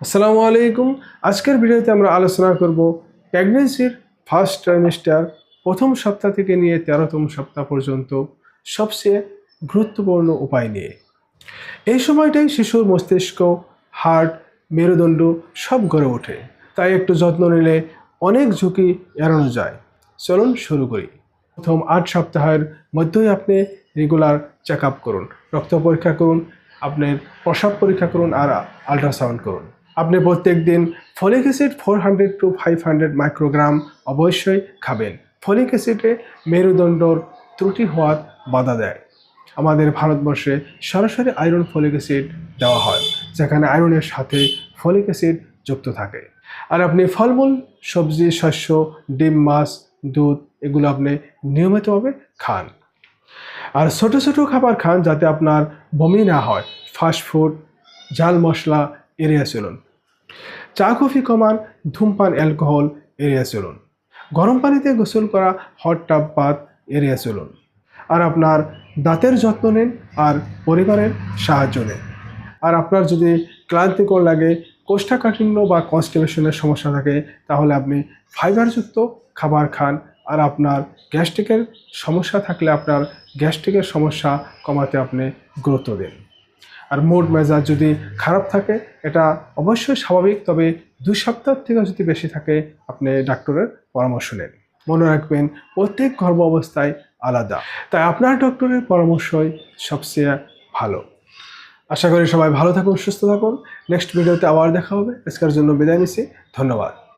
আসসালামু আলাইকুম। আজকের ভিডিওতে আমরা আলোচনা করব প্রেগন্যান্সির ফার্স্ট ট্রাইমেস্টার প্রথম সপ্তাহ থেকে নিয়ে 13তম সপ্তাহ পর্যন্ত সবচেয়ে গুরুত্বপূর্ণ উপায় নিয়ে। এই সময়টাই শিশুর মস্তিষ্ক, হার্ট, মেরুদণ্ড সব গড়ে ওঠে। তাই একটু যত্ন নিলে অনেক ঝুঁকি এড়ানো যায়। চলুন শুরু করি। প্রথম 8 সপ্তাহের মধ্যেই আপনি রেগুলার চেক আপ করুন, রক্ত পরীক্ষা করুন, আপনার প্রস্রাব পরীক্ষা করুন আর আল্ট্রাসাউন্ড করুন। আপনি প্রত্যেক দিন ফলিক অ্যাসিড 400 to 500 মাইক্রোগ্রাম অবশ্যই খাবেন। ফলিক অ্যাসিডে মেরুদণ্ডর ত্রুটি হওয়ার বাধা দেয়। আমাদের ভারতবর্ষে সরাসরি আয়রন ফলিক অ্যাসিড দেওয়া হয়, যেখানে আয়রনের সাথে ফলিক অ্যাসিড যুক্ত থাকে। আর আপনি ফলমূল, সবজি, শস্য, ডিম, মাছ, দুধ এগুলো আপনি নিয়মিতভাবে খান। আর ছোট ছোট খাবার খান যাতে আপনার বমি না হয়। ফাস্ট ফুড, ঝাল মশলা এড়িয়ে চলুন। চা কফি কমান, ধূমপান, অ্যালকোহল এড়িয়ে চলুন। গরম পানিতে গোসল করা, হট টাব বাথ এড়িয়ে চলুন। আর আপনার দাঁতের যত্ন নিন আর পরিবারের সাহায্য নিন। আর আপনার যদি ক্লান্তিকর লাগে, কোষ্ঠকাঠিন্য বা কনস্টিপেশনের সমস্যা থাকে, তাহলে আপনি ফাইবারযুক্ত খাবার খান। আর আপনার গ্যাস্ট্রিকের সমস্যা থাকলে আপনার গ্যাস্ট্রিকের সমস্যা কমাতে আপনি গুরুত্ব দিন। আর মুড মেজাজ যদি খারাপ থাকে, এটা অবশ্যই স্বাভাবিক, তবে 2 সপ্তাহ থেকে যদি বেশি থাকে আপনি ডাক্তারের পরামর্শ নেন। মনে রাখবেন, প্রত্যেক গর্ভ অবস্থায় আলাদা, তাই আপনার ডক্টরের পরামর্শই সবচেয়ে ভালো। আশা করি সবাই ভালো থাকুন, সুস্থ থাকুন। নেক্সট ভিডিওতে আবার দেখা হবে। আজকের জন্য বিদায় নিচ্ছি। ধন্যবাদ।